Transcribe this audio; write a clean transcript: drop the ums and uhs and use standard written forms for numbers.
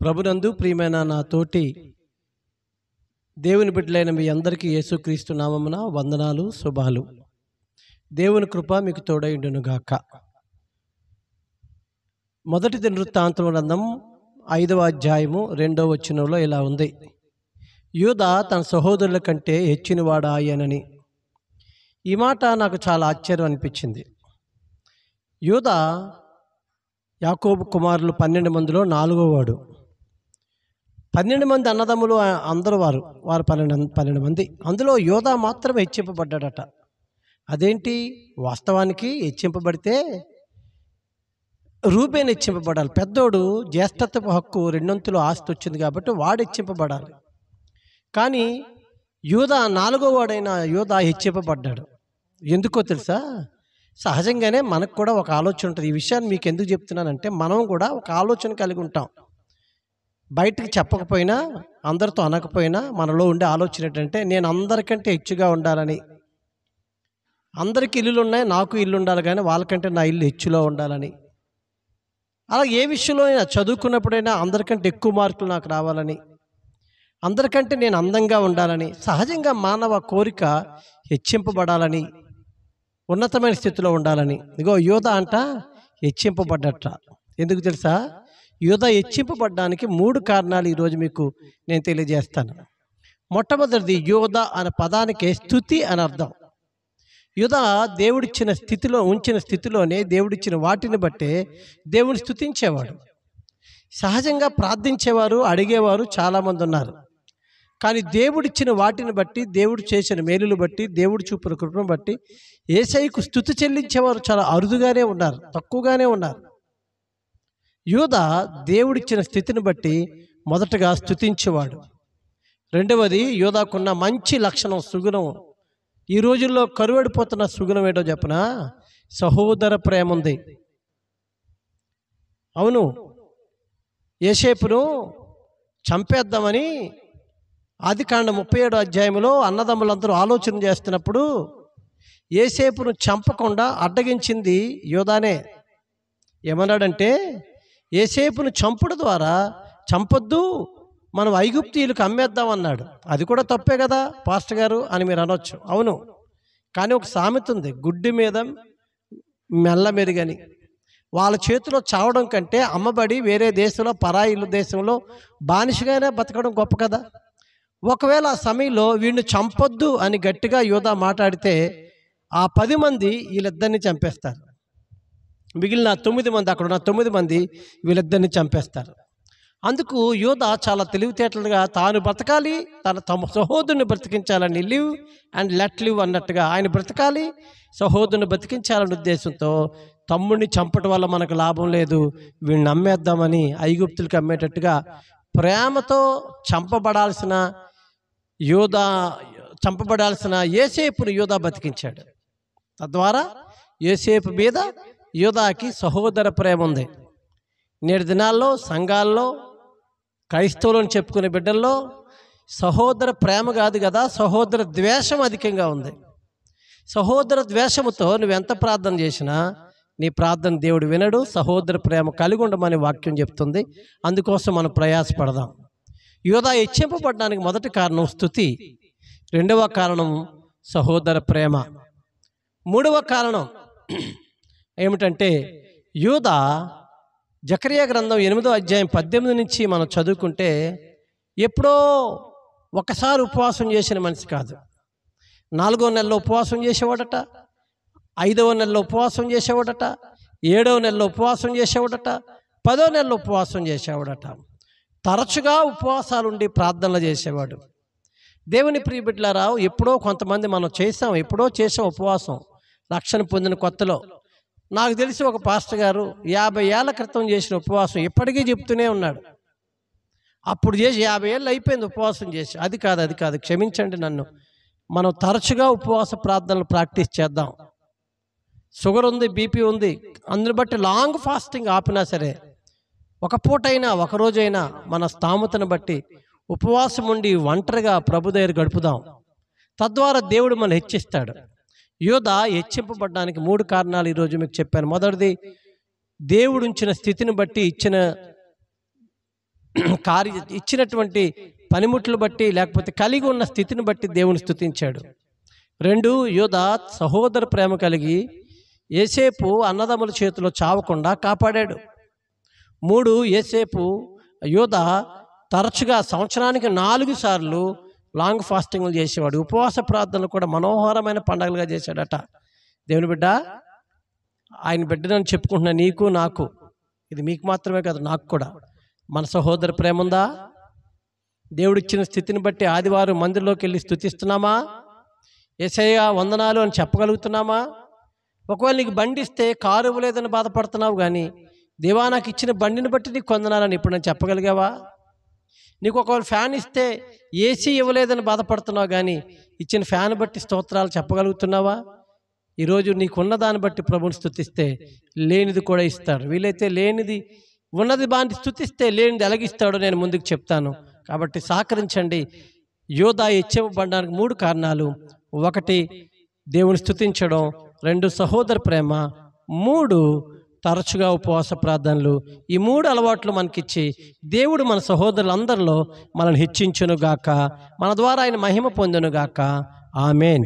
ప్రభునందు ప్రియమైన నా తోటి దేవుని బిడ్డలైన మీ అందరికీ యేసుక్రీస్తు నామమున వందనాలు శుభాలు. దేవుని కృప మీకు తోడైండునుగాక. మొదటి దినవృత్తాంతం గ్రంథం 5వ అధ్యాయము 2వ వచనంలో ఇలా ఉంది: యూదా తన సహోదరుల కంటే హెచ్చినవాడాయనని. ఈ మాట నాకు చాలా ఆశ్చర్యం అనిపించింది. యూదా యాకోబు కుమారులు 12 మందిలో 4వ వాడు. 12 మంది అన్నదమ్ములు అందరూ వారు 12 మంది. అందులో యూదా మాత్రమే హెచ్చింపబడ్డాడట. అదేంటి? వాస్తవానికి హెచ్చింపబడితే రూబేన్ హెచ్చింపబడాలి. పెద్దోడు జ్యేష్ఠత్వపు హక్కు 2 ఆస్తి వచ్చింది కాబట్టి వాడు హెచ్చింపబడాలి. కానీ యూదా 4వ వాడైన యూదా హెచ్చింపబడ్డాడు. ఎందుకో తెలుసా? సహజంగానే మనకు కూడా ఒక ఆలోచన ఉంటుంది. ఈ విషయాన్ని మీకు ఎందుకు చెప్తున్నానంటే, మనం కూడా ఒక ఆలోచన కలిగి ఉంటాం. బయటికి చెప్పకపోయినా, అందరితో అనకపోయినా మనలో ఉండే ఆలోచన ఏంటంటే, నేను అందరికంటే హెచ్చుగా ఉండాలని. అందరికీ ఇల్లులు ఉన్నాయి, నాకు ఇల్లు ఉండాలి, కానీ వాళ్ళకంటే నా ఇల్లు హెచ్చులో ఉండాలని. అలా ఏ విషయంలో అయినా, చదువుకున్నప్పుడైనా అందరికంటే ఎక్కువ మార్కులు నాకు రావాలని, అందరికంటే నేను అందంగా ఉండాలని, సహజంగా మానవ కోరిక హెచ్చింపబడాలని, ఉన్నతమైన స్థితిలో ఉండాలని. ఇగో యూదా అంట హెచ్చింపబడ్డట. ఎందుకు తెలుసా? యూదా హెచ్చింపబడ్డానికి 3 కారణాలు ఈరోజు మీకు నేను తెలియజేస్తాను. మొట్టమొదటిది, యూదా అనే పదానికి స్తుతి అని అర్థం. యూదా దేవుడిచ్చిన స్థితిలో ఉంచిన స్థితిలోనే దేవుడిచ్చిన వాటిని బట్టే దేవుని స్తుతించేవాడు. సహజంగా ప్రార్థించేవారు, అడిగేవారు చాలామంది ఉన్నారు. కానీ దేవుడిచ్చిన వాటిని బట్టి, దేవుడు చేసిన మేలులు బట్టి, దేవుడు చూపిన కృపను బట్టి యేసయ్యకు స్తుతి చెల్లించేవారు చాలా అరుదుగానే ఉన్నారు, తక్కువగానే ఉన్నారు. యూదా దేవుడిచ్చిన స్థితిని బట్టి మొదటగా స్తుతించేవాడు. రెండవది, యూదాకున్న మంచి లక్షణం, సుగుణం. ఈ రోజుల్లో కరువడిపోతున్న సుగుణం ఏంటో చెప్పనా? సహోదర ప్రేమ ఉంది. అవును, యోసేపును చంపేద్దామని ఆదికాండం 37వ అధ్యాయంలో అన్నదమ్ములందరూ ఆలోచన చేస్తున్నప్పుడు యోసేపును చంపకుండా అడ్డగించింది యూదానే. ఏమన్నాడంటే, యోసేపును చంపుడు ద్వారా చంపొద్దు, మనం ఐగుప్తీయులకు అమ్మేద్దాం అన్నాడు. అది కూడా తప్పే కదా పాస్టర్ గారు అని మీరు అనొచ్చు. అవును, కానీ ఒక సామెత ఉంది, గుడ్డి మీద మెల్ల మెరుగని. వాళ్ళ చేతిలో చావడం కంటే అమ్మబడి వేరే దేశంలో, పరాయి దేశంలో బానిసగానే బతకడం గొప్ప కదా. ఒకవేళ ఆ సమయంలో వీడిని చంపొద్దు అని గట్టిగా యూదా మాట్లాడితే ఆ 10 మంది వీళ్ళిద్దరిని చంపేస్తారు. మిగిలిన 9 మంది, అక్కడ ఉన్న 9 మంది వీళ్ళిద్దరిని చంపేస్తారు. అందుకు యూదా చాలా తెలివితేటలుగా తాను బ్రతకాలి, తమ సహోదరుని బ్రతికించాలని, లివ్ అండ్ లెట్ లివ్ అన్నట్టుగా ఆయన బ్రతకాలి, సహోదరుని బ్రతికించాలనే ఉద్దేశంతో తమ్ముడిని చంపటం వల్ల మనకు లాభం లేదు, వీడిని అమ్మేద్దామని ఐగుప్తులకి అమ్మేటట్టుగా ప్రేమతో చంపబడాల్సిన యోసేపును యూదా బతికించాడు. తద్వారా యోసేపు మీద యూదాకి సహోదర ప్రేమ ఉంది. నేటి దినాల్లో సంఘాల్లో క్రైస్తవులను చెప్పుకునే బిడ్డల్లో సహోదర ప్రేమ కాదు కదా, సహోదర ద్వేషం అధికంగా ఉంది. సహోదర ద్వేషముతో నువ్వెంత ప్రార్థన చేసినా నీ ప్రార్థన దేవుడు వినడు. సహోదర ప్రేమ కలిగి ఉండమని వాక్యం చెప్తుంది. అందుకోసం మనం ప్రయాసపడదాం. యూదా హెచ్చింపబడడానికి మొదటి కారణం స్తుతి, రెండవ కారణం సహోదర ప్రేమ, మూడవ కారణం ఏమిటంటే యూదా జకర్యా గ్రంథం 8వ అధ్యాయం 18 నుంచి మనం చదువుకుంటే, ఎప్పుడో ఒకసారి ఉపవాసం చేసిన మనిషి కాదు. 4వ నెలలో ఉపవాసం చేసేవాడట, 5వ నెలలో ఉపవాసం చేసేవాడట, 7వ నెలలో ఉపవాసం చేసేవాడట, 10వ నెలలో ఉపవాసం చేసేవాడట. తరచుగా ఉపవాసాలుండి ప్రార్థనలు చేసేవాడు. దేవుని ప్రియ బిడ్డలారా, ఎప్పుడో కొంతమంది మనం ఎప్పుడో చేసాం ఉపవాసం రక్షణ పొందిన కొత్తలో. నాకు తెలిసి ఒక పాస్టర్ గారు 50 ఏళ్ల క్రితం చేసిన ఉపవాసం ఇప్పటికీ చెప్తూనే ఉన్నాడు. అప్పుడు చేసి 50 ఏళ్ళు అయిపోయింది ఉపవాసం చేసి. అది కాదు, క్షమించండి నన్ను. మనం తరచుగా ఉపవాస ప్రార్థనలు ప్రాక్టీస్ చేద్దాం. షుగర్ ఉంది, బీపీ ఉంది, అందుని బట్టి లాంగ్ ఫాస్టింగ్ ఆపినా సరే, ఒక పూటైనా, ఒక రోజైనా మన స్థామతను బట్టి ఉపవాసం ఉండి ఒంటరిగా ప్రభు దగ్గర గడుపుదాం. తద్వారా దేవుడు మనం హెచ్చిస్తాడు. యూదా హెచ్చింపబడడానికి 3 కారణాలు ఈరోజు మీకు చెప్పాను. మొదటిది, దేవుడు ఉంచిన స్థితిని బట్టి ఇచ్చిన ఇచ్చినటువంటి పనిముట్లు బట్టి లేకపోతే కలిగి ఉన్న స్థితిని బట్టి దేవుని స్తుతించాడు. 2, యూదా సహోదర ప్రేమ కలిగి యోసేపు అన్నదమ్ముల చేతిలో చావకుండా కాపాడాడు. 3, యూదా తరచుగా సంవత్సరానికి 4 సార్లు లాంగ్ ఫాస్టింగ్లు చేసేవాడు. ఉపవాస ప్రార్థనలు కూడా మనోహరమైన పండగలుగా చేశాడట. దేవుని బిడ్డ, ఆయన బిడ్డనని చెప్పుకుంటున్నా నీకు నాకు, ఇది మీకు మాత్రమే కాదు నాకు కూడా, మన సహోదర ప్రేమ ఉందా? దేవుడిచ్చిన స్థితిని బట్టి ఆదివారం మందిరంలోకి వెళ్ళి స్తుతిస్తున్నామా? యేసయ్య వందనాలు అని చెప్పగలుగుతున్నామా? ఒకవేళ నీకు బండి ఇస్తే కారు ఇవ్వలేదని బాధపడుతున్నావు, కానీ దేవా నాకు ఇచ్చిన బండిని బట్టి నీకు వందనాలని ఇప్పుడు నేను చెప్పగలిగావా? నీకు ఒకవేళ ఫ్యాన్ ఇస్తే ఏసీ ఇవ్వలేదని బాధపడుతున్నావు, కానీ ఇచ్చిన ఫ్యాన్ బట్టి స్తోత్రాలు చెప్పగలుగుతున్నావా? ఈరోజు నీకున్న దాన్ని బట్టి ప్రభుని స్తుతిస్తే లేనిది కూడా ఇస్తాడు. వీలైతే లేనిది ఉన్నది బాగా స్తుతిస్తే లేనిది ఎలాగిస్తాడో నేను ముందుకు చెప్తాను. కాబట్టి సహకరించండి. యోధా హెచ్చబడడానికి 3 కారణాలు: 1, దేవుని స్తుతించడం; 2, సహోదర ప్రేమ; 3, తరచుగా ఉపవాస ప్రార్థనలు. ఈ 3 అలవాట్లు మనకిచ్చి దేవుడు మన సహోదరులందరిలో మనల్ని హెచ్చించునుగాక, మన ద్వారా ఆయన మహిమ పొందునుగాక. ఆమేన్.